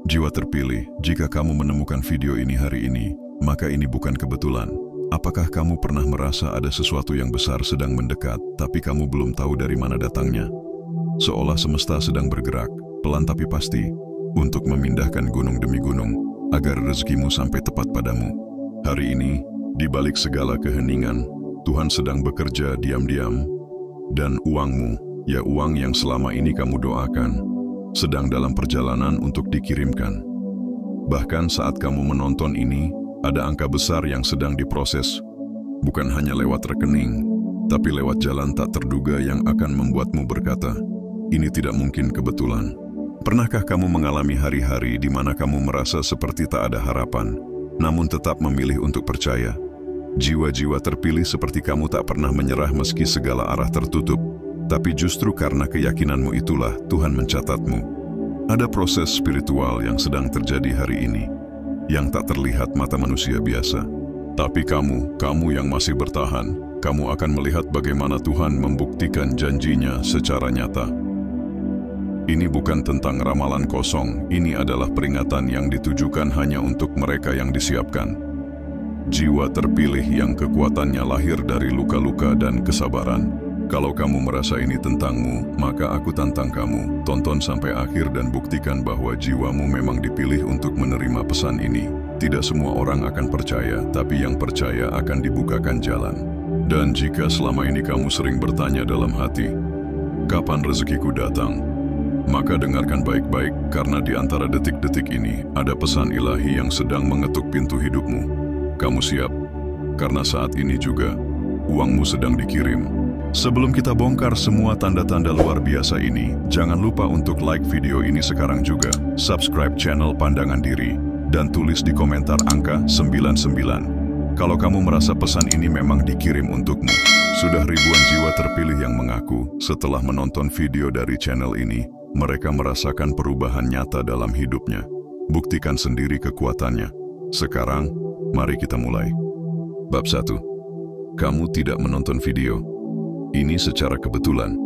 Jiwa terpilih, jika kamu menemukan video ini hari ini, maka ini bukan kebetulan. Apakah kamu pernah merasa ada sesuatu yang besar sedang mendekat, tapi kamu belum tahu dari mana datangnya? Seolah semesta sedang bergerak, pelan tapi pasti, untuk memindahkan gunung demi gunung, agar rezekimu sampai tepat padamu. Hari ini, di balik segala keheningan, Tuhan sedang bekerja diam-diam, dan uangmu, ya uang yang selama ini kamu doakan, sedang dalam perjalanan untuk dikirimkan. Bahkan saat kamu menonton ini, ada angka besar yang sedang diproses, bukan hanya lewat rekening, tapi lewat jalan tak terduga yang akan membuatmu berkata, ini tidak mungkin kebetulan. Pernahkah kamu mengalami hari-hari di mana kamu merasa seperti tak ada harapan, namun tetap memilih untuk percaya? Jiwa-jiwa terpilih seperti kamu tak pernah menyerah meski segala arah tertutup, tapi justru karena keyakinanmu itulah Tuhan mencatatmu. Ada proses spiritual yang sedang terjadi hari ini, yang tak terlihat mata manusia biasa. Tapi kamu yang masih bertahan, kamu akan melihat bagaimana Tuhan membuktikan janjinya secara nyata. Ini bukan tentang ramalan kosong, ini adalah peringatan yang ditujukan hanya untuk mereka yang disiapkan. Jiwa terpilih yang kekuatannya lahir dari luka-luka dan kesabaran. Kalau kamu merasa ini tentangmu, maka aku tantang kamu, tonton sampai akhir dan buktikan bahwa jiwamu memang dipilih untuk menerima pesan ini. Tidak semua orang akan percaya, tapi yang percaya akan dibukakan jalan. Dan jika selama ini kamu sering bertanya dalam hati, kapan rezekiku datang? Maka dengarkan baik-baik, karena di antara detik-detik ini ada pesan ilahi yang sedang mengetuk pintu hidupmu. Kamu siap? Karena saat ini juga, uangmu sedang dikirim. Sebelum kita bongkar semua tanda-tanda luar biasa ini, jangan lupa untuk like video ini sekarang juga, subscribe channel Pandangan Diri, dan tulis di komentar angka 99. Kalau kamu merasa pesan ini memang dikirim untukmu. Sudah ribuan jiwa terpilih yang mengaku, setelah menonton video dari channel ini, mereka merasakan perubahan nyata dalam hidupnya. Buktikan sendiri kekuatannya. Sekarang, mari kita mulai. Bab 1. Kamu tidak menonton video ini secara kebetulan.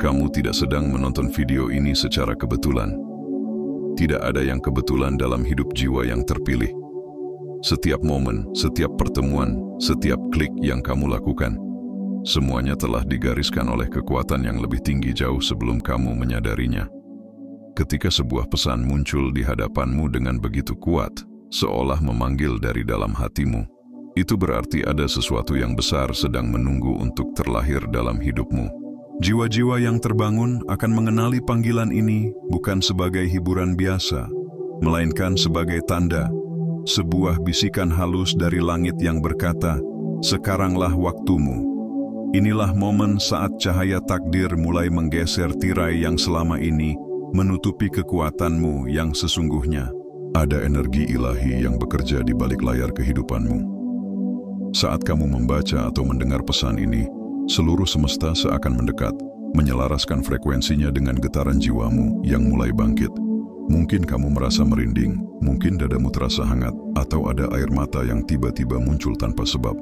Kamu tidak sedang menonton video ini secara kebetulan. Tidak ada yang kebetulan dalam hidup jiwa yang terpilih. Setiap momen, setiap pertemuan, setiap klik yang kamu lakukan, semuanya telah digariskan oleh kekuatan yang lebih tinggi jauh sebelum kamu menyadarinya. Ketika sebuah pesan muncul di hadapanmu dengan begitu kuat, seolah memanggil dari dalam hatimu, itu berarti ada sesuatu yang besar sedang menunggu untuk terlahir dalam hidupmu. Jiwa-jiwa yang terbangun akan mengenali panggilan ini bukan sebagai hiburan biasa, melainkan sebagai tanda, sebuah bisikan halus dari langit yang berkata, sekaranglah waktumu. Inilah momen saat cahaya takdir mulai menggeser tirai yang selama ini menutupi kekuatanmu yang sesungguhnya. Ada energi ilahi yang bekerja di balik layar kehidupanmu. Saat kamu membaca atau mendengar pesan ini, seluruh semesta seakan mendekat, menyelaraskan frekuensinya dengan getaran jiwamu yang mulai bangkit. Mungkin kamu merasa merinding, mungkin dadamu terasa hangat, atau ada air mata yang tiba-tiba muncul tanpa sebab.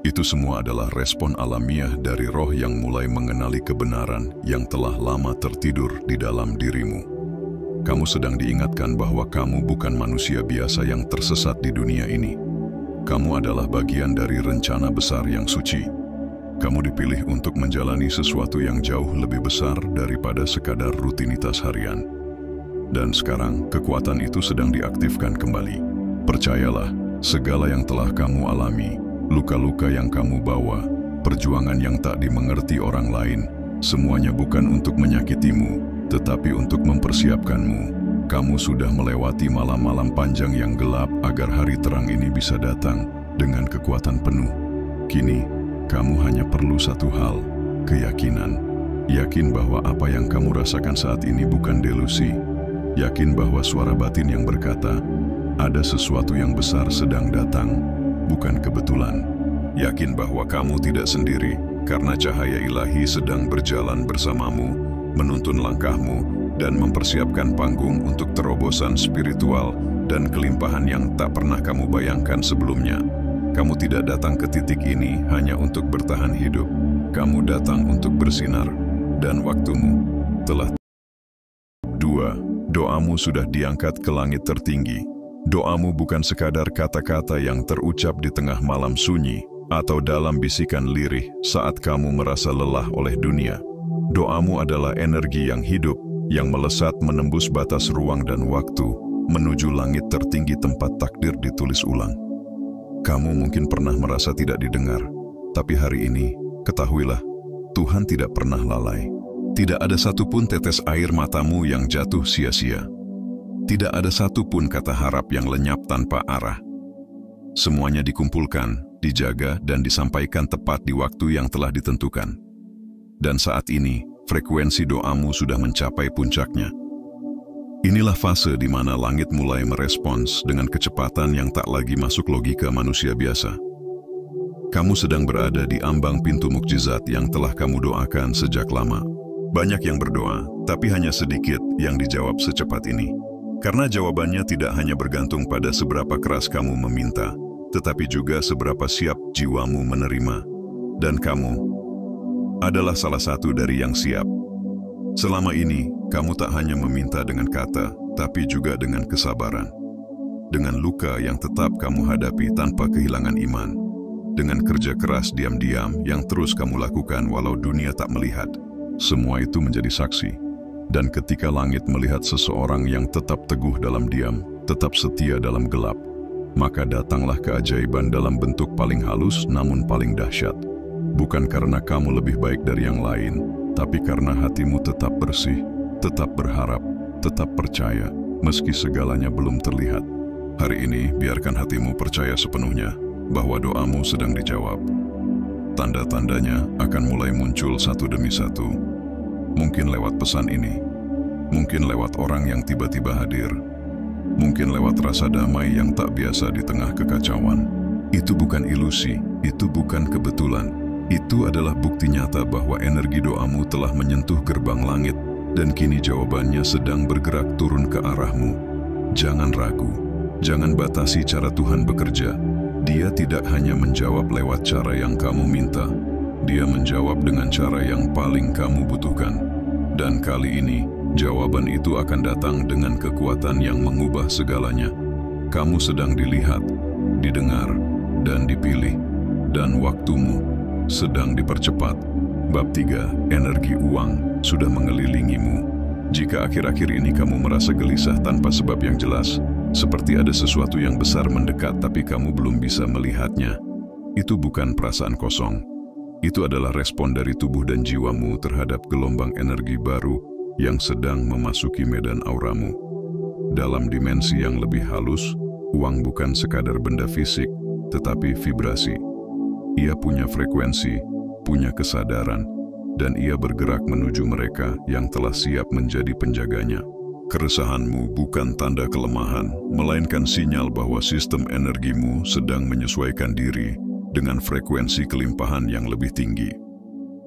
Itu semua adalah respon alamiah dari roh yang mulai mengenali kebenaran yang telah lama tertidur di dalam dirimu. Kamu sedang diingatkan bahwa kamu bukan manusia biasa yang tersesat di dunia ini. Kamu adalah bagian dari rencana besar yang suci. Kamu dipilih untuk menjalani sesuatu yang jauh lebih besar daripada sekadar rutinitas harian. Dan sekarang, kekuatan itu sedang diaktifkan kembali. Percayalah, segala yang telah kamu alami, luka-luka yang kamu bawa, perjuangan yang tak dimengerti orang lain, semuanya bukan untuk menyakitimu, tetapi untuk mempersiapkanmu. Kamu sudah melewati malam-malam panjang yang gelap agar hari terang ini bisa datang dengan kekuatan penuh. Kini, kamu hanya perlu satu hal, keyakinan. Yakin bahwa apa yang kamu rasakan saat ini bukan delusi. Yakin bahwa suara batin yang berkata, ada sesuatu yang besar sedang datang, bukan kebetulan. Yakin bahwa kamu tidak sendiri, karena cahaya ilahi sedang berjalan bersamamu, menuntun langkahmu, dan mempersiapkan panggung untuk terobosan spiritual dan kelimpahan yang tak pernah kamu bayangkan sebelumnya. Kamu tidak datang ke titik ini hanya untuk bertahan hidup. Kamu datang untuk bersinar, dan waktumu telah. 2. Doamu sudah diangkat ke langit tertinggi. Doamu bukan sekadar kata-kata yang terucap di tengah malam sunyi atau dalam bisikan lirih saat kamu merasa lelah oleh dunia. Doamu adalah energi yang hidup, yang melesat menembus batas ruang dan waktu, menuju langit tertinggi tempat takdir ditulis ulang. Kamu mungkin pernah merasa tidak didengar, tapi hari ini, ketahuilah, Tuhan tidak pernah lalai. Tidak ada satupun tetes air matamu yang jatuh sia-sia. Tidak ada satupun kata harap yang lenyap tanpa arah. Semuanya dikumpulkan, dijaga, dan disampaikan tepat di waktu yang telah ditentukan. Dan saat ini, frekuensi doamu sudah mencapai puncaknya. Inilah fase di mana langit mulai merespons dengan kecepatan yang tak lagi masuk logika manusia biasa. Kamu sedang berada di ambang pintu mukjizat yang telah kamu doakan sejak lama. Banyak yang berdoa, tapi hanya sedikit yang dijawab secepat ini. Karena jawabannya tidak hanya bergantung pada seberapa keras kamu meminta, tetapi juga seberapa siap jiwamu menerima. Dan kamu adalah salah satu dari yang siap. Selama ini, kamu tak hanya meminta dengan kata, tapi juga dengan kesabaran. Dengan luka yang tetap kamu hadapi tanpa kehilangan iman. Dengan kerja keras diam-diam yang terus kamu lakukan walau dunia tak melihat. Semua itu menjadi saksi. Dan ketika langit melihat seseorang yang tetap teguh dalam diam, tetap setia dalam gelap, maka datanglah keajaiban dalam bentuk paling halus namun paling dahsyat. Bukan karena kamu lebih baik dari yang lain, tapi karena hatimu tetap bersih, tetap berharap, tetap percaya, meski segalanya belum terlihat. Hari ini, biarkan hatimu percaya sepenuhnya bahwa doamu sedang dijawab. Tanda-tandanya akan mulai muncul satu demi satu. Mungkin lewat pesan ini, mungkin lewat orang yang tiba-tiba hadir, mungkin lewat rasa damai yang tak biasa di tengah kekacauan. Itu bukan ilusi, itu bukan kebetulan. Itu adalah bukti nyata bahwa energi doamu telah menyentuh gerbang langit dan kini jawabannya sedang bergerak turun ke arahmu. Jangan ragu, jangan batasi cara Tuhan bekerja. Dia tidak hanya menjawab lewat cara yang kamu minta, Dia menjawab dengan cara yang paling kamu butuhkan. Dan kali ini, jawaban itu akan datang dengan kekuatan yang mengubah segalanya. Kamu sedang dilihat, didengar, dan dipilih. Dan waktumu sedang dipercepat. Bab 3, energi uang sudah mengelilingimu. Jika akhir-akhir ini kamu merasa gelisah tanpa sebab yang jelas, seperti ada sesuatu yang besar mendekat tapi kamu belum bisa melihatnya, itu bukan perasaan kosong. Itu adalah respon dari tubuh dan jiwamu terhadap gelombang energi baru yang sedang memasuki medan auramu. Dalam dimensi yang lebih halus, uang bukan sekadar benda fisik, tetapi vibrasi. Ia punya frekuensi, punya kesadaran, dan ia bergerak menuju mereka yang telah siap menjadi penjaganya. Keresahanmu bukan tanda kelemahan, melainkan sinyal bahwa sistem energimu sedang menyesuaikan diri dengan frekuensi kelimpahan yang lebih tinggi.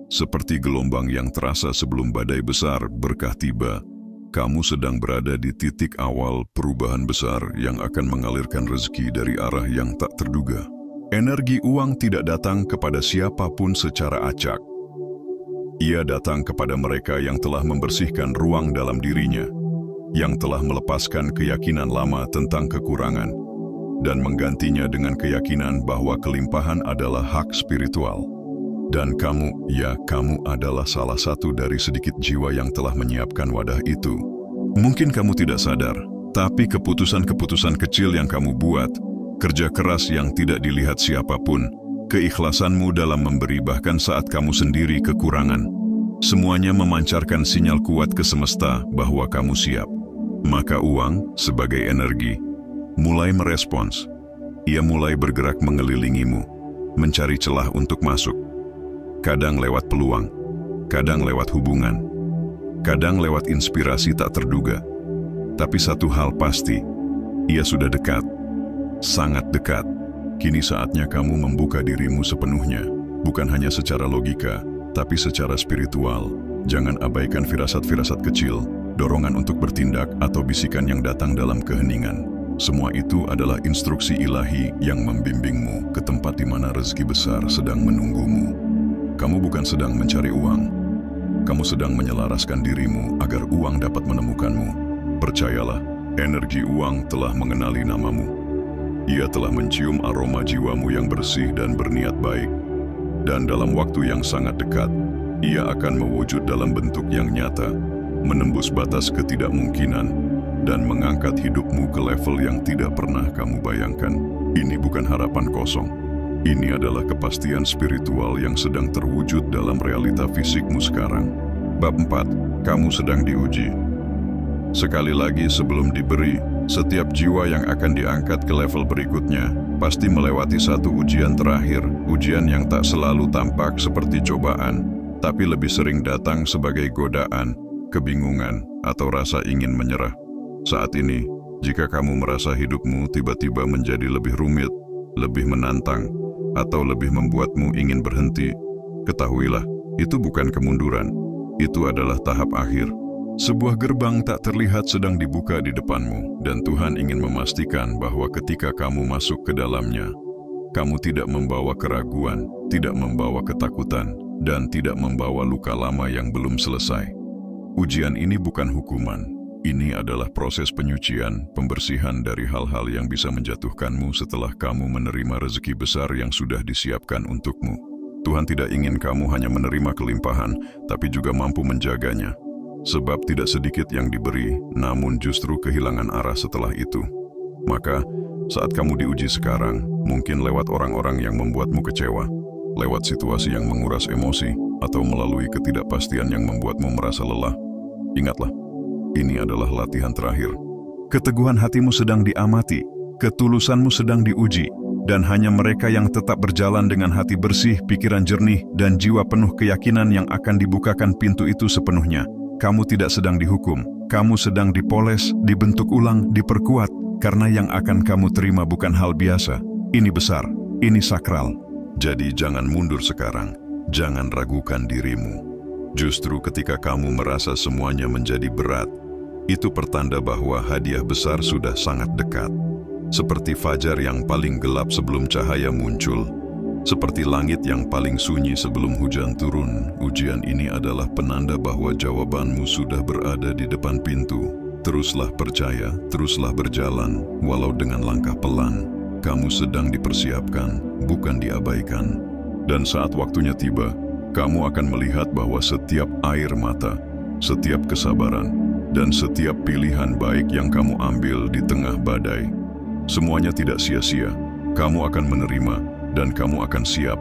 Seperti gelombang yang terasa sebelum badai besar berkah tiba, kamu sedang berada di titik awal perubahan besar yang akan mengalirkan rezeki dari arah yang tak terduga. Energi uang tidak datang kepada siapapun secara acak. Ia datang kepada mereka yang telah membersihkan ruang dalam dirinya, yang telah melepaskan keyakinan lama tentang kekurangan, dan menggantinya dengan keyakinan bahwa kelimpahan adalah hak spiritual. Dan kamu, ya kamu adalah salah satu dari sedikit jiwa yang telah menyiapkan wadah itu. Mungkin kamu tidak sadar, tapi keputusan-keputusan kecil yang kamu buat, kerja keras yang tidak dilihat siapapun, keikhlasanmu dalam memberi bahkan saat kamu sendiri kekurangan, semuanya memancarkan sinyal kuat ke semesta bahwa kamu siap. Maka uang, sebagai energi, mulai merespons. Ia mulai bergerak mengelilingimu, mencari celah untuk masuk. Kadang lewat peluang, kadang lewat hubungan, kadang lewat inspirasi tak terduga. Tapi satu hal pasti, ia sudah dekat, sangat dekat. Kini saatnya kamu membuka dirimu sepenuhnya, bukan hanya secara logika, tapi secara spiritual. Jangan abaikan firasat-firasat kecil, dorongan untuk bertindak atau bisikan yang datang dalam keheningan. Semua itu adalah instruksi ilahi yang membimbingmu ke tempat di mana rezeki besar sedang menunggumu. Kamu bukan sedang mencari uang, kamu sedang menyelaraskan dirimu agar uang dapat menemukanmu. Percayalah, energi uang telah mengenali namamu. Ia telah mencium aroma jiwamu yang bersih dan berniat baik. Dan dalam waktu yang sangat dekat, ia akan mewujud dalam bentuk yang nyata, menembus batas ketidakmungkinan, dan mengangkat hidupmu ke level yang tidak pernah kamu bayangkan. Ini bukan harapan kosong. Ini adalah kepastian spiritual yang sedang terwujud dalam realita fisikmu sekarang. Bab 4. Kamu sedang diuji. Sekali lagi sebelum diberi, setiap jiwa yang akan diangkat ke level berikutnya pasti melewati satu ujian terakhir, ujian yang tak selalu tampak seperti cobaan, tapi lebih sering datang sebagai godaan, kebingungan, atau rasa ingin menyerah. Saat ini, jika kamu merasa hidupmu tiba-tiba menjadi lebih rumit, lebih menantang, atau lebih membuatmu ingin berhenti, ketahuilah, itu bukan kemunduran. Itu adalah tahap akhir. Sebuah gerbang tak terlihat sedang dibuka di depanmu, dan Tuhan ingin memastikan bahwa ketika kamu masuk ke dalamnya, kamu tidak membawa keraguan, tidak membawa ketakutan, dan tidak membawa luka lama yang belum selesai. Ujian ini bukan hukuman. Ini adalah proses penyucian, pembersihan dari hal-hal yang bisa menjatuhkanmu setelah kamu menerima rezeki besar yang sudah disiapkan untukmu. Tuhan tidak ingin kamu hanya menerima kelimpahan, tapi juga mampu menjaganya. Sebab tidak sedikit yang diberi, namun justru kehilangan arah setelah itu. Maka, saat kamu diuji sekarang, mungkin lewat orang-orang yang membuatmu kecewa, lewat situasi yang menguras emosi, atau melalui ketidakpastian yang membuatmu merasa lelah. Ingatlah, ini adalah latihan terakhir. Keteguhan hatimu sedang diamati, ketulusanmu sedang diuji, dan hanya mereka yang tetap berjalan dengan hati bersih, pikiran jernih, dan jiwa penuh keyakinan yang akan dibukakan pintu itu sepenuhnya. Kamu tidak sedang dihukum, kamu sedang dipoles, dibentuk ulang, diperkuat, karena yang akan kamu terima bukan hal biasa. Ini besar, ini sakral. Jadi jangan mundur sekarang, jangan ragukan dirimu. Justru ketika kamu merasa semuanya menjadi berat, itu pertanda bahwa hadiah besar sudah sangat dekat. Seperti fajar yang paling gelap sebelum cahaya muncul, seperti langit yang paling sunyi sebelum hujan turun, ujian ini adalah penanda bahwa jawabanmu sudah berada di depan pintu. Teruslah percaya, teruslah berjalan, walau dengan langkah pelan. Kamu sedang dipersiapkan, bukan diabaikan. Dan saat waktunya tiba, kamu akan melihat bahwa setiap air mata, setiap kesabaran, dan setiap pilihan baik yang kamu ambil di tengah badai, semuanya tidak sia-sia. Kamu akan menerima, dan kamu akan siap,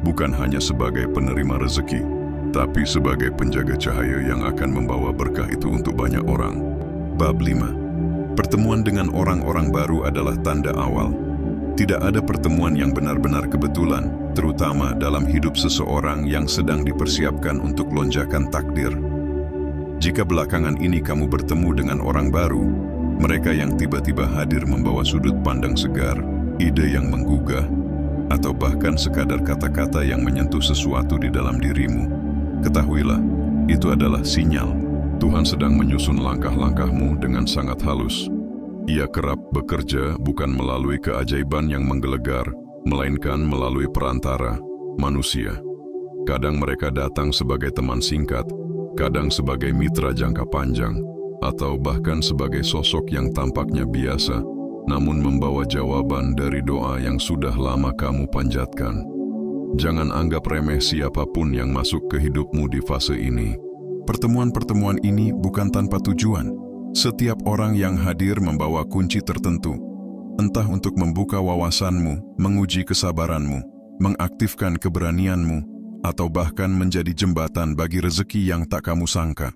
bukan hanya sebagai penerima rezeki, tapi sebagai penjaga cahaya yang akan membawa berkah itu untuk banyak orang. Bab 5. Pertemuan dengan orang-orang baru adalah tanda awal. Tidak ada pertemuan yang benar-benar kebetulan, terutama dalam hidup seseorang yang sedang dipersiapkan untuk lonjakan takdir. Jika belakangan ini kamu bertemu dengan orang baru, mereka yang tiba-tiba hadir membawa sudut pandang segar, ide yang menggugah, atau bahkan sekadar kata-kata yang menyentuh sesuatu di dalam dirimu, ketahuilah, itu adalah sinyal. Tuhan sedang menyusun langkah-langkahmu dengan sangat halus. Ia kerap bekerja bukan melalui keajaiban yang menggelegar, melainkan melalui perantara, manusia. Kadang mereka datang sebagai teman singkat, kadang sebagai mitra jangka panjang, atau bahkan sebagai sosok yang tampaknya biasa, namun membawa jawaban dari doa yang sudah lama kamu panjatkan. Jangan anggap remeh siapapun yang masuk ke hidupmu di fase ini. Pertemuan-pertemuan ini bukan tanpa tujuan. Setiap orang yang hadir membawa kunci tertentu, entah untuk membuka wawasanmu, menguji kesabaranmu, mengaktifkan keberanianmu, atau bahkan menjadi jembatan bagi rezeki yang tak kamu sangka.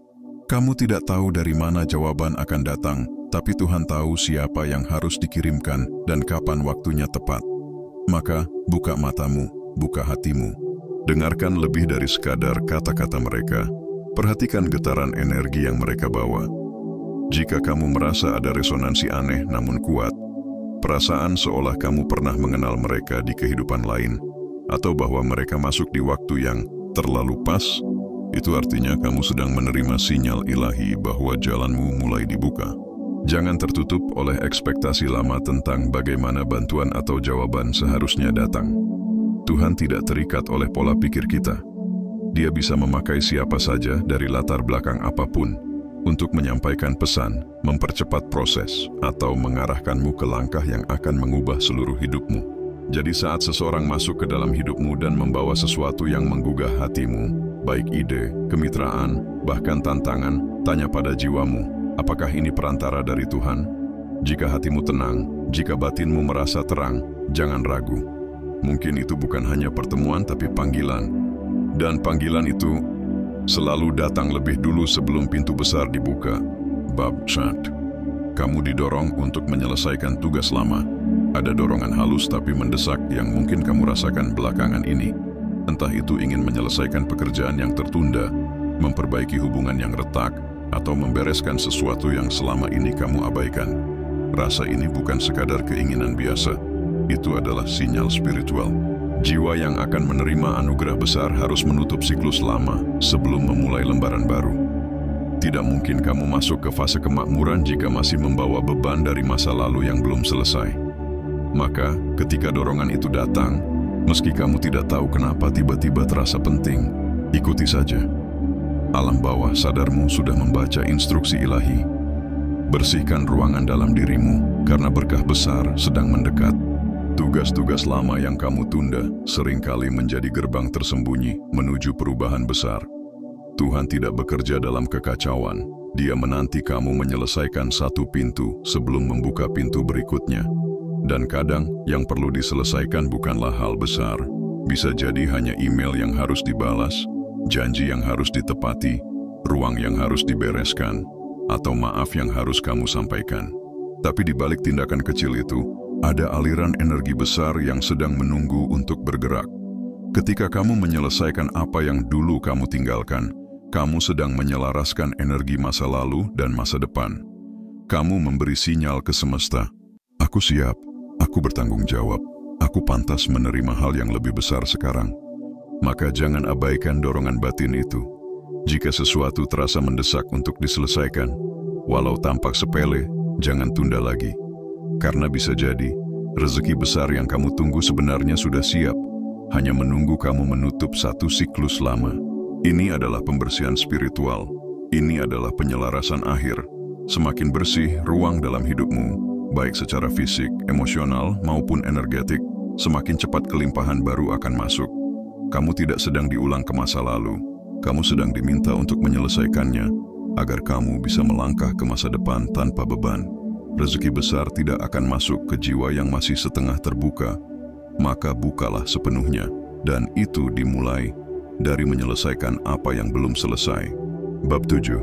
Kamu tidak tahu dari mana jawaban akan datang, tapi Tuhan tahu siapa yang harus dikirimkan dan kapan waktunya tepat. Maka, buka matamu, buka hatimu. Dengarkan lebih dari sekadar kata-kata mereka. Perhatikan getaran energi yang mereka bawa. Jika kamu merasa ada resonansi aneh namun kuat, perasaan seolah kamu pernah mengenal mereka di kehidupan lain, atau bahwa mereka masuk di waktu yang terlalu pas, itu artinya kamu sedang menerima sinyal ilahi bahwa jalanmu mulai dibuka. Jangan tertutup oleh ekspektasi lama tentang bagaimana bantuan atau jawaban seharusnya datang. Tuhan tidak terikat oleh pola pikir kita. Dia bisa memakai siapa saja dari latar belakang apapun untuk menyampaikan pesan, mempercepat proses, atau mengarahkanmu ke langkah yang akan mengubah seluruh hidupmu. Jadi saat seseorang masuk ke dalam hidupmu dan membawa sesuatu yang menggugah hatimu, baik ide, kemitraan, bahkan tantangan, tanya pada jiwamu, apakah ini perantara dari Tuhan? Jika hatimu tenang, jika batinmu merasa terang, jangan ragu. Mungkin itu bukan hanya pertemuan tapi panggilan. Dan panggilan itu selalu datang lebih dulu sebelum pintu besar dibuka. Bab 1. Kamu didorong untuk menyelesaikan tugas lama. Ada dorongan halus tapi mendesak yang mungkin kamu rasakan belakangan ini. Entah itu ingin menyelesaikan pekerjaan yang tertunda, memperbaiki hubungan yang retak, atau membereskan sesuatu yang selama ini kamu abaikan. Rasa ini bukan sekadar keinginan biasa. Itu adalah sinyal spiritual. Jiwa yang akan menerima anugerah besar harus menutup siklus lama sebelum memulai lembaran baru. Tidak mungkin kamu masuk ke fase kemakmuran jika masih membawa beban dari masa lalu yang belum selesai. Maka, ketika dorongan itu datang, meski kamu tidak tahu kenapa tiba-tiba terasa penting, ikuti saja. Alam bawah sadarmu sudah membaca instruksi ilahi. Bersihkan ruangan dalam dirimu, karena berkah besar sedang mendekat. Tugas-tugas lama yang kamu tunda seringkali menjadi gerbang tersembunyi menuju perubahan besar. Tuhan tidak bekerja dalam kekacauan. Dia menanti kamu menyelesaikan satu pintu sebelum membuka pintu berikutnya. Dan kadang yang perlu diselesaikan bukanlah hal besar. Bisa jadi hanya email yang harus dibalas, janji yang harus ditepati, ruang yang harus dibereskan, atau maaf yang harus kamu sampaikan. Tapi di balik tindakan kecil itu, ada aliran energi besar yang sedang menunggu untuk bergerak. Ketika kamu menyelesaikan apa yang dulu kamu tinggalkan, kamu sedang menyelaraskan energi masa lalu dan masa depan. Kamu memberi sinyal ke semesta, aku siap, aku bertanggung jawab, aku pantas menerima hal yang lebih besar sekarang. Maka jangan abaikan dorongan batin itu. Jika sesuatu terasa mendesak untuk diselesaikan, walau tampak sepele, jangan tunda lagi. Karena bisa jadi, rezeki besar yang kamu tunggu sebenarnya sudah siap, hanya menunggu kamu menutup satu siklus lama. Ini adalah pembersihan spiritual, ini adalah penyelarasan akhir. Semakin bersih ruang dalam hidupmu, baik secara fisik, emosional, maupun energetik, semakin cepat kelimpahan baru akan masuk. Kamu tidak sedang diulang ke masa lalu, kamu sedang diminta untuk menyelesaikannya, agar kamu bisa melangkah ke masa depan tanpa beban. Rezeki besar tidak akan masuk ke jiwa yang masih setengah terbuka, maka bukalah sepenuhnya, dan itu dimulai dari menyelesaikan apa yang belum selesai. Bab 7.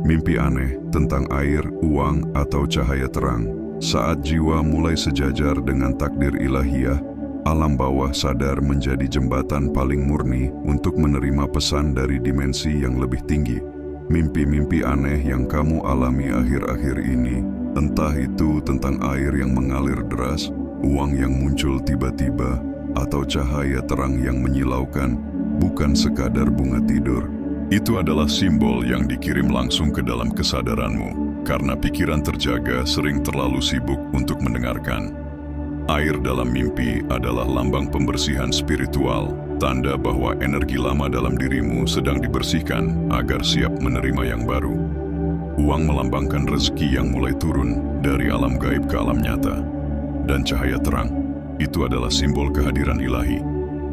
Mimpi aneh tentang air, uang, atau cahaya terang. Saat jiwa mulai sejajar dengan takdir ilahiyah, alam bawah sadar menjadi jembatan paling murni untuk menerima pesan dari dimensi yang lebih tinggi. Mimpi-mimpi aneh yang kamu alami akhir-akhir ini, entah itu tentang air yang mengalir deras, uang yang muncul tiba-tiba, atau cahaya terang yang menyilaukan, bukan sekadar bunga tidur. Itu adalah simbol yang dikirim langsung ke dalam kesadaranmu, karena pikiran terjaga sering terlalu sibuk untuk mendengarkan. Air dalam mimpi adalah lambang pembersihan spiritual, tanda bahwa energi lama dalam dirimu sedang dibersihkan agar siap menerima yang baru. Uang melambangkan rezeki yang mulai turun dari alam gaib ke alam nyata. Dan cahaya terang, itu adalah simbol kehadiran ilahi,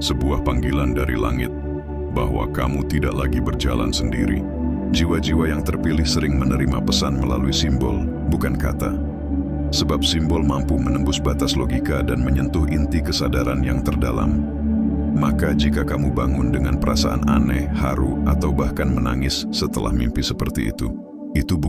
sebuah panggilan dari langit, bahwa kamu tidak lagi berjalan sendiri. Jiwa-jiwa yang terpilih sering menerima pesan melalui simbol, bukan kata. Sebab simbol mampu menembus batas logika dan menyentuh inti kesadaran yang terdalam. Maka jika kamu bangun dengan perasaan aneh, haru, atau bahkan menangis setelah mimpi seperti itu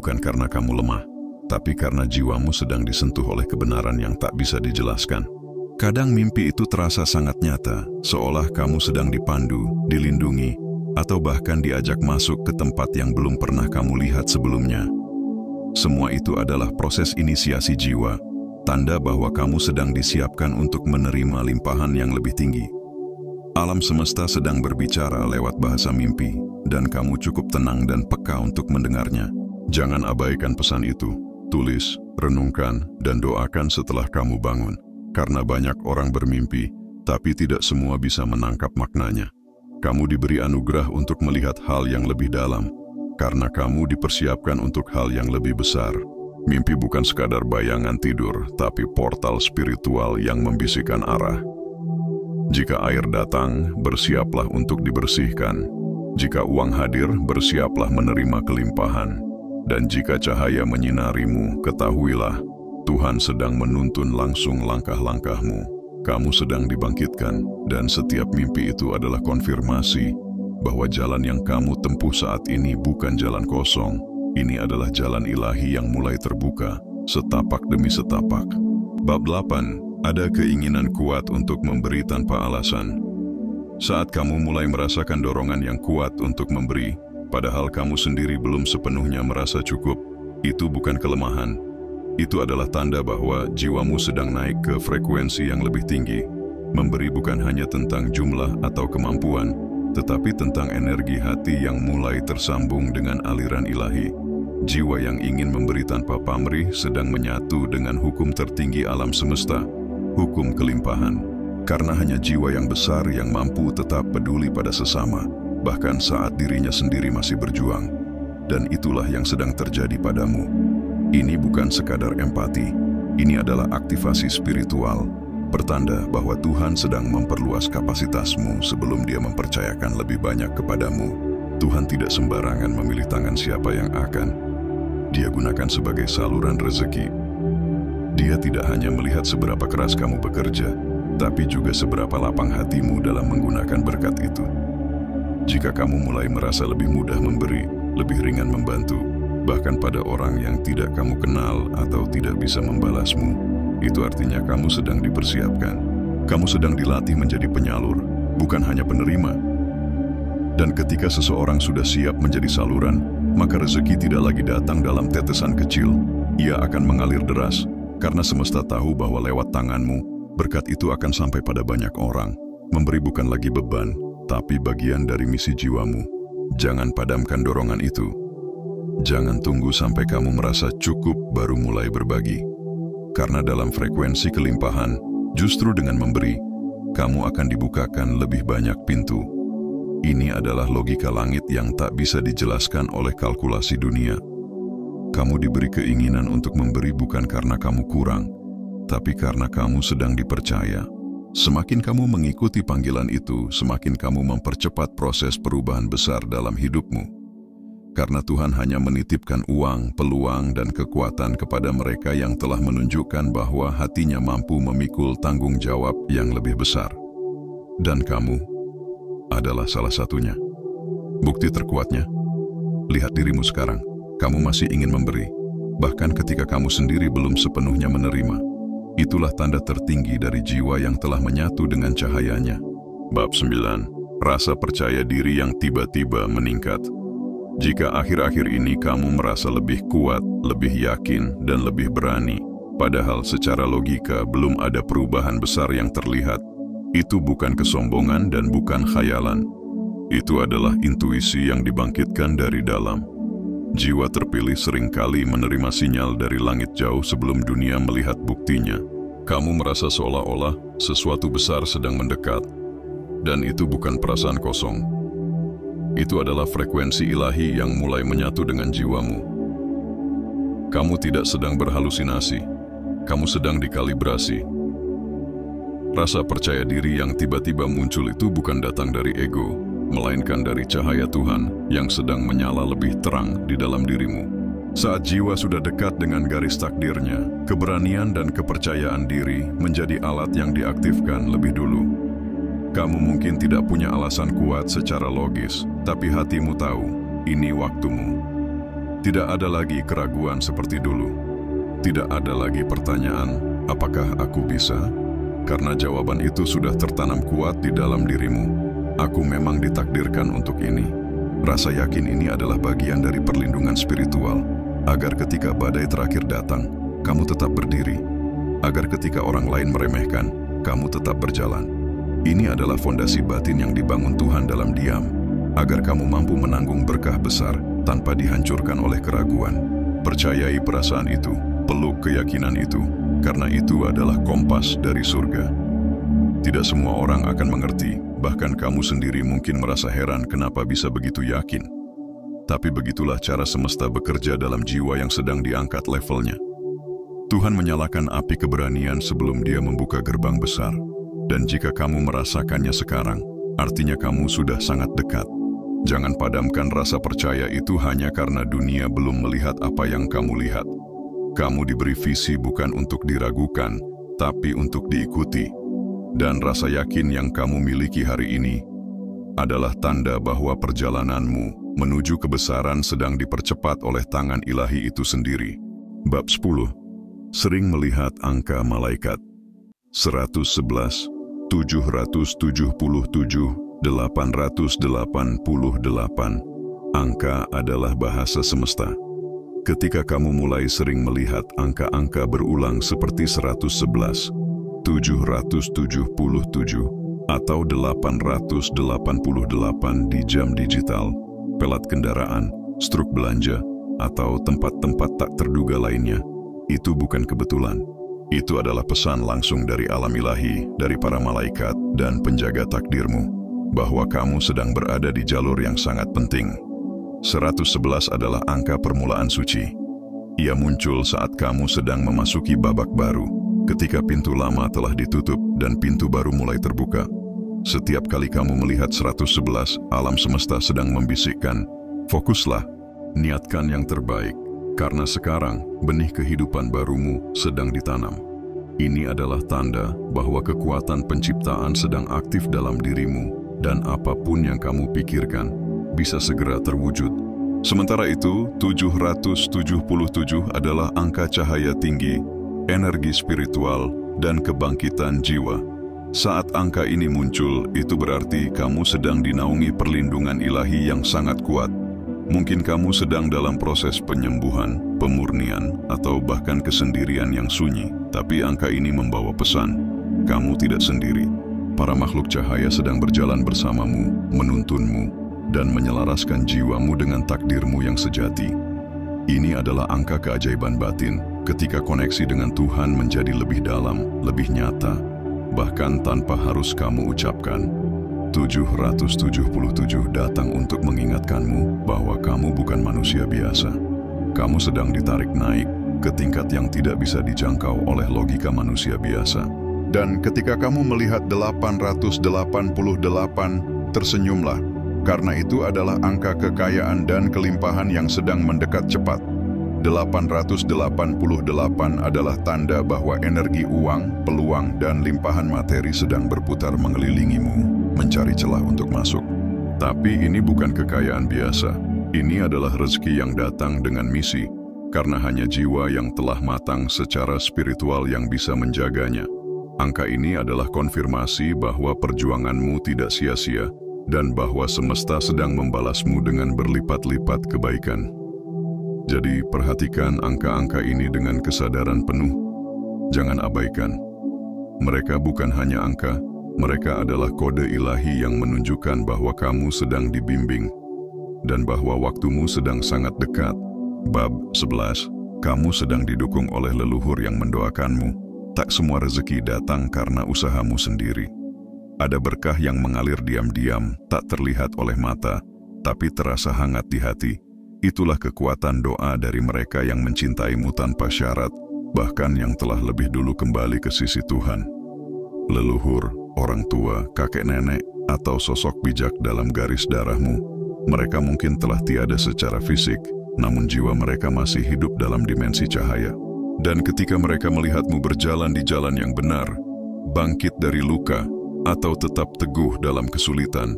bukan karena kamu lemah, tapi karena jiwamu sedang disentuh oleh kebenaran yang tak bisa dijelaskan. Kadang mimpi itu terasa sangat nyata, seolah kamu sedang dipandu, dilindungi, atau bahkan diajak masuk ke tempat yang belum pernah kamu lihat sebelumnya. Semua itu adalah proses inisiasi jiwa, tanda bahwa kamu sedang disiapkan untuk menerima limpahan yang lebih tinggi. Alam semesta sedang berbicara lewat bahasa mimpi, dan kamu cukup tenang dan peka untuk mendengarnya. Jangan abaikan pesan itu. Tulis, renungkan, dan doakan setelah kamu bangun. Karena banyak orang bermimpi, tapi tidak semua bisa menangkap maknanya. Kamu diberi anugerah untuk melihat hal yang lebih dalam. Karena kamu dipersiapkan untuk hal yang lebih besar. Mimpi bukan sekadar bayangan tidur, tapi portal spiritual yang membisikkan arah. Jika air datang, bersiaplah untuk dibersihkan. Jika uang hadir, bersiaplah menerima kelimpahan. Dan jika cahaya menyinarimu, ketahuilah, Tuhan sedang menuntun langsung langkah-langkahmu. Kamu sedang dibangkitkan, dan setiap mimpi itu adalah konfirmasi bahwa jalan yang kamu tempuh saat ini bukan jalan kosong. Ini adalah jalan ilahi yang mulai terbuka, setapak demi setapak. Bab 8, ada keinginan kuat untuk memberi tanpa alasan. Saat kamu mulai merasakan dorongan yang kuat untuk memberi, padahal kamu sendiri belum sepenuhnya merasa cukup, itu bukan kelemahan. Itu adalah tanda bahwa jiwamu sedang naik ke frekuensi yang lebih tinggi. Memberi bukan hanya tentang jumlah atau kemampuan, tetapi tentang energi hati yang mulai tersambung dengan aliran ilahi. Jiwa yang ingin memberi tanpa pamrih sedang menyatu dengan hukum tertinggi alam semesta, hukum kelimpahan. Karena hanya jiwa yang besar yang mampu tetap peduli pada sesama, bahkan saat dirinya sendiri masih berjuang. Dan itulah yang sedang terjadi padamu. Ini bukan sekadar empati, ini adalah aktivasi spiritual, pertanda bahwa Tuhan sedang memperluas kapasitasmu sebelum Dia mempercayakan lebih banyak kepadamu. Tuhan tidak sembarangan memilih tangan siapa yang akan Dia gunakan sebagai saluran rezeki. Dia tidak hanya melihat seberapa keras kamu bekerja, tapi juga seberapa lapang hatimu dalam menggunakan berkat itu. Jika kamu mulai merasa lebih mudah memberi, lebih ringan membantu, bahkan pada orang yang tidak kamu kenal atau tidak bisa membalasmu, itu artinya kamu sedang dipersiapkan. Kamu sedang dilatih menjadi penyalur, bukan hanya penerima. Dan ketika seseorang sudah siap menjadi saluran, maka rezeki tidak lagi datang dalam tetesan kecil. Ia akan mengalir deras, karena semesta tahu bahwa lewat tanganmu, berkat itu akan sampai pada banyak orang. Memberi bukan lagi beban, tapi bagian dari misi jiwamu. Jangan padamkan dorongan itu. Jangan tunggu sampai kamu merasa cukup baru mulai berbagi. Karena dalam frekuensi kelimpahan, justru dengan memberi, kamu akan dibukakan lebih banyak pintu. Ini adalah logika langit yang tak bisa dijelaskan oleh kalkulasi dunia. Kamu diberi keinginan untuk memberi bukan karena kamu kurang, tapi karena kamu sedang dipercaya. Semakin kamu mengikuti panggilan itu, semakin kamu mempercepat proses perubahan besar dalam hidupmu. Karena Tuhan hanya menitipkan uang, peluang, dan kekuatan kepada mereka yang telah menunjukkan bahwa hatinya mampu memikul tanggung jawab yang lebih besar. Dan kamu adalah salah satunya. Bukti terkuatnya, lihat dirimu sekarang. Kamu masih ingin memberi, bahkan ketika kamu sendiri belum sepenuhnya menerima. Itulah tanda tertinggi dari jiwa yang telah menyatu dengan cahayanya. Bab 9, rasa percaya diri yang tiba-tiba meningkat. Jika akhir-akhir ini kamu merasa lebih kuat, lebih yakin, dan lebih berani, padahal secara logika belum ada perubahan besar yang terlihat, itu bukan kesombongan dan bukan khayalan. Itu adalah intuisi yang dibangkitkan dari dalam. Jiwa terpilih seringkali menerima sinyal dari langit jauh sebelum dunia melihat buktinya. Kamu merasa seolah-olah sesuatu besar sedang mendekat. Dan itu bukan perasaan kosong. Itu adalah frekuensi ilahi yang mulai menyatu dengan jiwamu. Kamu tidak sedang berhalusinasi. Kamu sedang dikalibrasi. Rasa percaya diri yang tiba-tiba muncul itu bukan datang dari ego, melainkan dari cahaya Tuhan yang sedang menyala lebih terang di dalam dirimu. Saat jiwa sudah dekat dengan garis takdirnya, keberanian dan kepercayaan diri menjadi alat yang diaktifkan lebih dulu. Kamu mungkin tidak punya alasan kuat secara logis, tapi hatimu tahu, ini waktumu. Tidak ada lagi keraguan seperti dulu. Tidak ada lagi pertanyaan, apakah aku bisa? Karena jawaban itu sudah tertanam kuat di dalam dirimu. Aku memang ditakdirkan untuk ini. Rasa yakin ini adalah bagian dari perlindungan spiritual, agar ketika badai terakhir datang, kamu tetap berdiri. Agar ketika orang lain meremehkan, kamu tetap berjalan. Ini adalah fondasi batin yang dibangun Tuhan dalam diam, agar kamu mampu menanggung berkah besar tanpa dihancurkan oleh keraguan. Percayai perasaan itu, peluk keyakinan itu, karena itu adalah kompas dari surga. Tidak semua orang akan mengerti, bahkan kamu sendiri mungkin merasa heran kenapa bisa begitu yakin. Tapi begitulah cara semesta bekerja dalam jiwa yang sedang diangkat levelnya. Tuhan menyalakan api keberanian sebelum Dia membuka gerbang besar. Dan jika kamu merasakannya sekarang, artinya kamu sudah sangat dekat. Jangan padamkan rasa percaya itu hanya karena dunia belum melihat apa yang kamu lihat. Kamu diberi visi bukan untuk diragukan, tapi untuk diikuti. Dan rasa yakin yang kamu miliki hari ini adalah tanda bahwa perjalananmu menuju kebesaran sedang dipercepat oleh tangan ilahi itu sendiri. Bab 10. Sering melihat angka malaikat. 111, 777, 888. Angka adalah bahasa semesta. Ketika kamu mulai sering melihat angka-angka berulang seperti 111, 777, atau 888 di jam digital, pelat kendaraan, struk belanja, atau tempat-tempat tak terduga lainnya, itu bukan kebetulan. Itu adalah pesan langsung dari alam ilahi, dari para malaikat dan penjaga takdirmu, bahwa kamu sedang berada di jalur yang sangat penting. 111 adalah angka permulaan suci. Ia muncul saat kamu sedang memasuki babak baru, ketika pintu lama telah ditutup dan pintu baru mulai terbuka. Setiap kali kamu melihat 111, alam semesta sedang membisikkan, fokuslah, niatkan yang terbaik, karena sekarang benih kehidupan barumu sedang ditanam. Ini adalah tanda bahwa kekuatan penciptaan sedang aktif dalam dirimu, dan apapun yang kamu pikirkan bisa segera terwujud. Sementara itu, 777 adalah angka cahaya tinggi, energi spiritual, dan kebangkitan jiwa. Saat angka ini muncul, itu berarti kamu sedang dinaungi perlindungan ilahi yang sangat kuat. Mungkin kamu sedang dalam proses penyembuhan, pemurnian, atau bahkan kesendirian yang sunyi. Tapi angka ini membawa pesan, kamu tidak sendiri. Para makhluk cahaya sedang berjalan bersamamu, menuntunmu, dan menyelaraskan jiwamu dengan takdirmu yang sejati. Ini adalah angka keajaiban batin, ketika koneksi dengan Tuhan menjadi lebih dalam, lebih nyata, bahkan tanpa harus kamu ucapkan. 777 datang untuk mengingatkanmu bahwa kamu bukan manusia biasa. Kamu sedang ditarik naik ke tingkat yang tidak bisa dijangkau oleh logika manusia biasa. Dan ketika kamu melihat 888, tersenyumlah, karena itu adalah angka kekayaan dan kelimpahan yang sedang mendekat cepat. 888 adalah tanda bahwa energi uang, peluang, dan limpahan materi sedang berputar mengelilingimu, mencari celah untuk masuk. Tapi ini bukan kekayaan biasa. Ini adalah rezeki yang datang dengan misi, karena hanya jiwa yang telah matang secara spiritual yang bisa menjaganya. Angka ini adalah konfirmasi bahwa perjuanganmu tidak sia-sia, dan bahwa semesta sedang membalasmu dengan berlipat-lipat kebaikan. Jadi perhatikan angka-angka ini dengan kesadaran penuh. Jangan abaikan. Mereka bukan hanya angka, mereka adalah kode ilahi yang menunjukkan bahwa kamu sedang dibimbing, dan bahwa waktumu sedang sangat dekat. Bab 11, kamu sedang didukung oleh leluhur yang mendoakanmu. Tak semua rezeki datang karena usahamu sendiri. Ada berkah yang mengalir diam-diam, tak terlihat oleh mata, tapi terasa hangat di hati. Itulah kekuatan doa dari mereka yang mencintaimu tanpa syarat, bahkan yang telah lebih dulu kembali ke sisi Tuhan. Leluhur, orang tua, kakek nenek, atau sosok bijak dalam garis darahmu. Mereka mungkin telah tiada secara fisik, namun jiwa mereka masih hidup dalam dimensi cahaya. Dan ketika mereka melihatmu berjalan di jalan yang benar, bangkit dari luka, atau tetap teguh dalam kesulitan,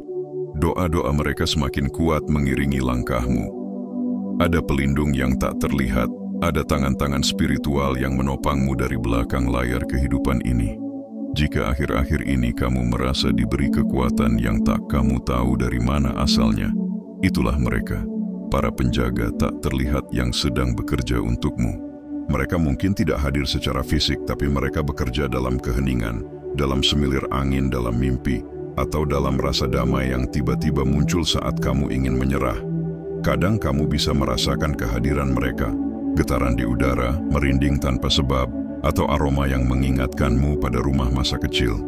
doa-doa mereka semakin kuat mengiringi langkahmu. Ada pelindung yang tak terlihat, ada tangan-tangan spiritual yang menopangmu dari belakang layar kehidupan ini. Jika akhir-akhir ini kamu merasa diberi kekuatan yang tak kamu tahu dari mana asalnya, itulah mereka, para penjaga tak terlihat yang sedang bekerja untukmu. Mereka mungkin tidak hadir secara fisik, tapi mereka bekerja dalam keheningan, dalam semilir angin dalam mimpi, atau dalam rasa damai yang tiba-tiba muncul saat kamu ingin menyerah. Kadang kamu bisa merasakan kehadiran mereka, getaran di udara, merinding tanpa sebab, atau aroma yang mengingatkanmu pada rumah masa kecil.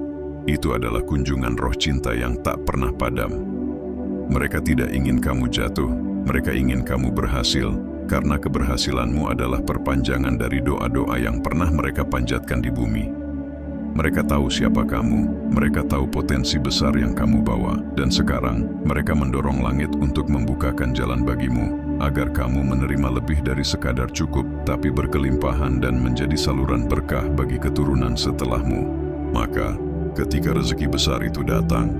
Itu adalah kunjungan roh cinta yang tak pernah padam. Mereka tidak ingin kamu jatuh, Mereka ingin kamu berhasil, karena keberhasilanmu adalah perpanjangan dari doa-doa yang pernah mereka panjatkan di bumi. Mereka tahu siapa kamu, mereka tahu potensi besar yang kamu bawa, dan sekarang mereka mendorong langit untuk membukakan jalan bagimu, agar kamu menerima lebih dari sekadar cukup, tapi berkelimpahan dan menjadi saluran berkah bagi keturunan setelahmu. Maka, ketika rezeki besar itu datang,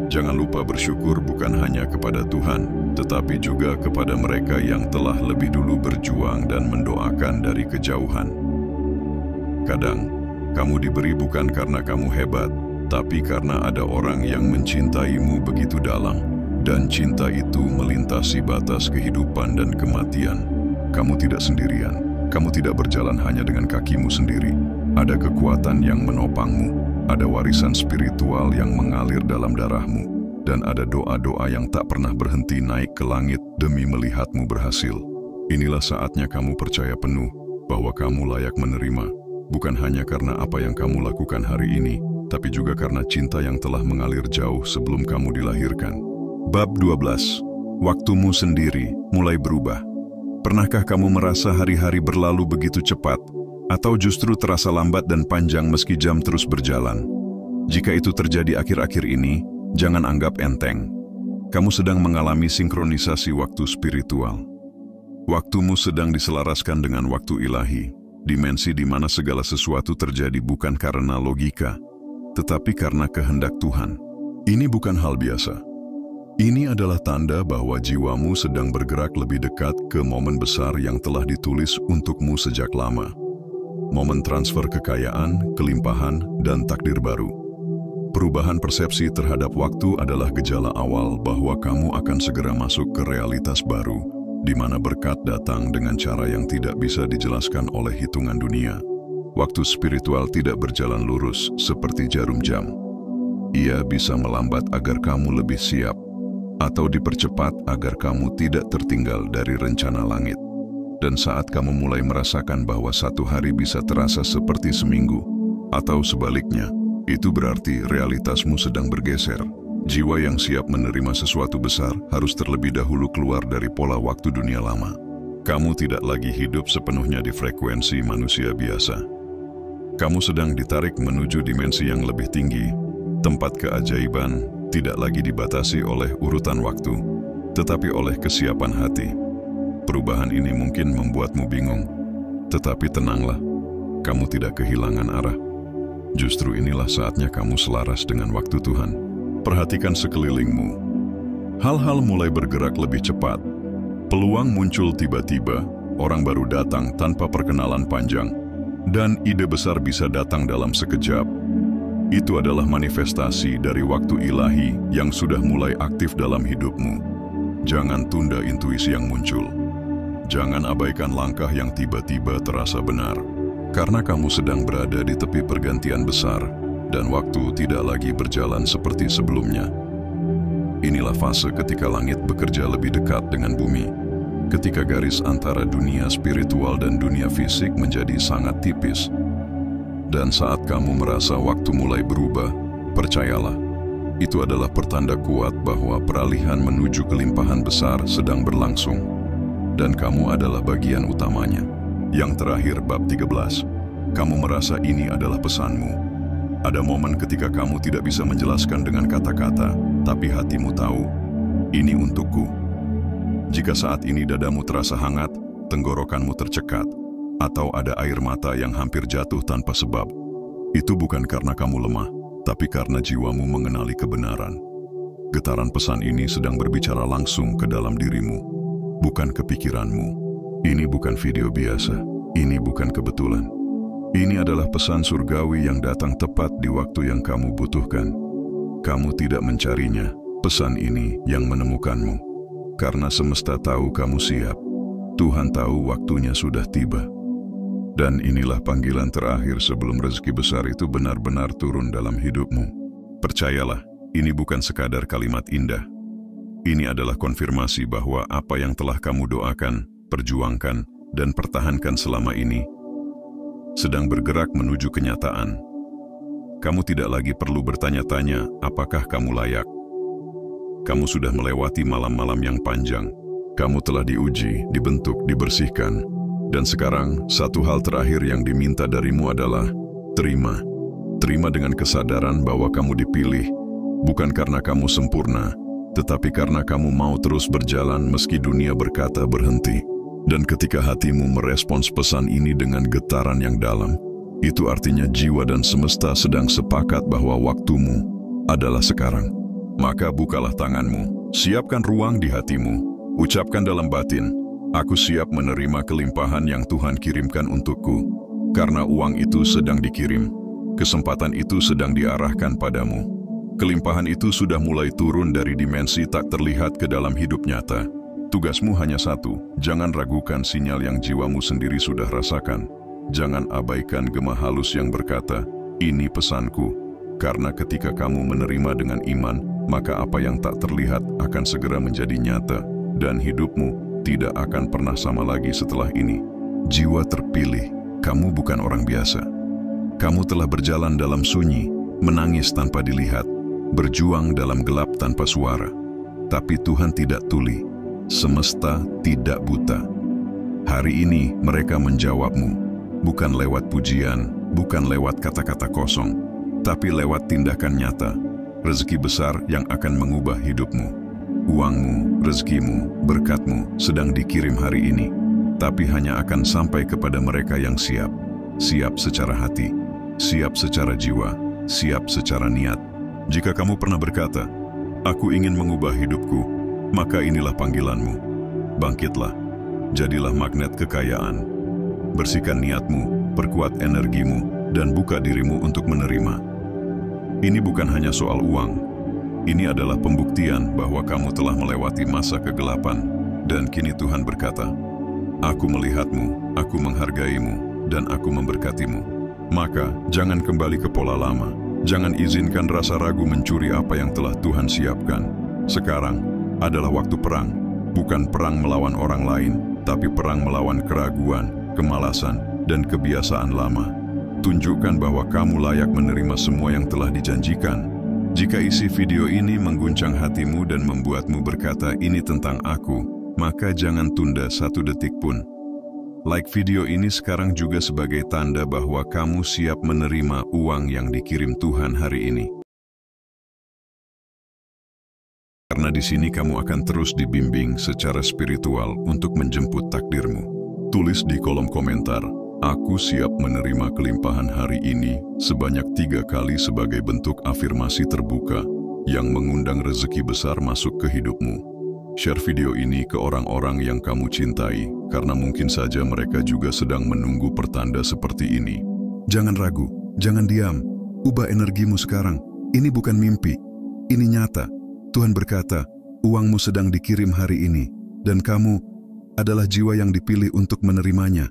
jangan lupa bersyukur bukan hanya kepada Tuhan, tetapi juga kepada mereka yang telah lebih dulu berjuang dan mendoakan dari kejauhan. Kadang, kamu diberi bukan karena kamu hebat, tapi karena ada orang yang mencintaimu begitu dalam, dan cinta itu melintasi batas kehidupan dan kematian. Kamu tidak sendirian, kamu tidak berjalan hanya dengan kakimu sendiri. Ada kekuatan yang menopangmu, ada warisan spiritual yang mengalir dalam darahmu, dan ada doa-doa yang tak pernah berhenti naik ke langit demi melihatmu berhasil. Inilah saatnya kamu percaya penuh bahwa kamu layak menerima, bukan hanya karena apa yang kamu lakukan hari ini, tapi juga karena cinta yang telah mengalir jauh sebelum kamu dilahirkan. Bab 12. Waktumu sendiri mulai berubah. Pernahkah kamu merasa hari-hari berlalu begitu cepat, atau justru terasa lambat dan panjang meski jam terus berjalan? Jika itu terjadi akhir-akhir ini, jangan anggap enteng. Kamu sedang mengalami sinkronisasi waktu spiritual. Waktumu sedang diselaraskan dengan waktu ilahi, dimensi di mana segala sesuatu terjadi bukan karena logika, tetapi karena kehendak Tuhan. Ini bukan hal biasa. Ini adalah tanda bahwa jiwamu sedang bergerak lebih dekat ke momen besar yang telah ditulis untukmu sejak lama. Momen transfer kekayaan, kelimpahan, dan takdir baru. Perubahan persepsi terhadap waktu adalah gejala awal bahwa kamu akan segera masuk ke realitas baru, di mana berkat datang dengan cara yang tidak bisa dijelaskan oleh hitungan dunia. Waktu spiritual tidak berjalan lurus seperti jarum jam. Ia bisa melambat agar kamu lebih siap, atau dipercepat agar kamu tidak tertinggal dari rencana langit. Dan saat kamu mulai merasakan bahwa satu hari bisa terasa seperti seminggu, atau sebaliknya, itu berarti realitasmu sedang bergeser. Jiwa yang siap menerima sesuatu besar harus terlebih dahulu keluar dari pola waktu dunia lama. Kamu tidak lagi hidup sepenuhnya di frekuensi manusia biasa. Kamu sedang ditarik menuju dimensi yang lebih tinggi. Tempat keajaiban tidak lagi dibatasi oleh urutan waktu, tetapi oleh kesiapan hati. Perubahan ini mungkin membuatmu bingung, tetapi tenanglah, kamu tidak kehilangan arah. Justru inilah saatnya kamu selaras dengan waktu Tuhan. Perhatikan sekelilingmu. Hal-hal mulai bergerak lebih cepat. Peluang muncul tiba-tiba, orang baru datang tanpa perkenalan panjang, dan ide besar bisa datang dalam sekejap. Itu adalah manifestasi dari waktu ilahi yang sudah mulai aktif dalam hidupmu. Jangan tunda intuisi yang muncul. Jangan abaikan langkah yang tiba-tiba terasa benar, karena kamu sedang berada di tepi pergantian besar, dan waktu tidak lagi berjalan seperti sebelumnya. Inilah fase ketika langit bekerja lebih dekat dengan bumi, ketika garis antara dunia spiritual dan dunia fisik menjadi sangat tipis. Dan saat kamu merasa waktu mulai berubah, percayalah, itu adalah pertanda kuat bahwa peralihan menuju kelimpahan besar sedang berlangsung, dan kamu adalah bagian utamanya. Yang terakhir, bab 13. Kamu merasa ini adalah pesanmu. Ada momen ketika kamu tidak bisa menjelaskan dengan kata-kata, tapi hatimu tahu, ini untukku. Jika saat ini dadamu terasa hangat, tenggorokanmu tercekat, atau ada air mata yang hampir jatuh tanpa sebab, itu bukan karena kamu lemah, tapi karena jiwamu mengenali kebenaran. Getaran pesan ini sedang berbicara langsung ke dalam dirimu, bukan ke pikiranmu. Ini bukan video biasa, ini bukan kebetulan. Ini adalah pesan surgawi yang datang tepat di waktu yang kamu butuhkan. Kamu tidak mencarinya, pesan ini yang menemukanmu. Karena semesta tahu kamu siap, Tuhan tahu waktunya sudah tiba. Dan inilah panggilan terakhir sebelum rezeki besar itu benar-benar turun dalam hidupmu. Percayalah, ini bukan sekadar kalimat indah. Ini adalah konfirmasi bahwa apa yang telah kamu doakan, perjuangkan, dan pertahankan selama ini sedang bergerak menuju kenyataan. Kamu tidak lagi perlu bertanya-tanya apakah kamu layak. Kamu sudah melewati malam-malam yang panjang, Kamu telah diuji, dibentuk, dibersihkan. Dan sekarang, satu hal terakhir yang diminta darimu adalah terima. Terima dengan kesadaran bahwa kamu dipilih, bukan karena kamu sempurna, tetapi karena kamu mau terus berjalan meski dunia berkata berhenti. Dan ketika hatimu merespons pesan ini dengan getaran yang dalam, itu artinya jiwa dan semesta sedang sepakat bahwa waktumu adalah sekarang. Maka bukalah tanganmu, siapkan ruang di hatimu, ucapkan dalam batin, aku siap menerima kelimpahan yang Tuhan kirimkan untukku, karena uang itu sedang dikirim, kesempatan itu sedang diarahkan padamu. Kelimpahan itu sudah mulai turun dari dimensi tak terlihat ke dalam hidup nyata. Tugasmu hanya satu, jangan ragukan sinyal yang jiwamu sendiri sudah rasakan. Jangan abaikan gema halus yang berkata, ini pesanku. Karena ketika kamu menerima dengan iman, maka apa yang tak terlihat akan segera menjadi nyata, dan hidupmu tidak akan pernah sama lagi setelah ini. Jiwa terpilih, kamu bukan orang biasa. Kamu telah berjalan dalam sunyi, menangis tanpa dilihat, berjuang dalam gelap tanpa suara. Tapi Tuhan tidak tuli, semesta tidak buta. Hari ini mereka menjawabmu, bukan lewat pujian, bukan lewat kata-kata kosong, tapi lewat tindakan nyata, rezeki besar yang akan mengubah hidupmu. Uangmu, rezekimu, berkatmu sedang dikirim hari ini, tapi hanya akan sampai kepada mereka yang siap. Siap secara hati, siap secara jiwa, siap secara niat. Jika kamu pernah berkata, aku ingin mengubah hidupku, maka inilah panggilanmu. Bangkitlah, jadilah magnet kekayaan. Bersihkan niatmu, perkuat energimu, dan buka dirimu untuk menerima. Ini bukan hanya soal uang. Ini adalah pembuktian bahwa kamu telah melewati masa kegelapan, dan kini Tuhan berkata, aku melihatmu, aku menghargaimu, dan aku memberkatimu. Maka, jangan kembali ke pola lama. Jangan izinkan rasa ragu mencuri apa yang telah Tuhan siapkan. Sekarang adalah waktu perang, bukan perang melawan orang lain, tapi perang melawan keraguan, kemalasan, dan kebiasaan lama. Tunjukkan bahwa kamu layak menerima semua yang telah dijanjikan. Jika isi video ini mengguncang hatimu dan membuatmu berkata ini tentang aku, maka jangan tunda satu detik pun. Like video ini sekarang juga sebagai tanda bahwa kamu siap menerima uang yang dikirim Tuhan hari ini. Karena di sini kamu akan terus dibimbing secara spiritual untuk menjemput takdirmu. Tulis di kolom komentar, aku siap menerima kelimpahan hari ini sebanyak 3 kali sebagai bentuk afirmasi terbuka yang mengundang rezeki besar masuk ke hidupmu. Share video ini ke orang-orang yang kamu cintai, karena mungkin saja mereka juga sedang menunggu pertanda seperti ini. Jangan ragu, jangan diam, ubah energimu sekarang. Ini bukan mimpi, ini nyata. Tuhan berkata, uangmu sedang dikirim hari ini, dan kamu adalah jiwa yang dipilih untuk menerimanya.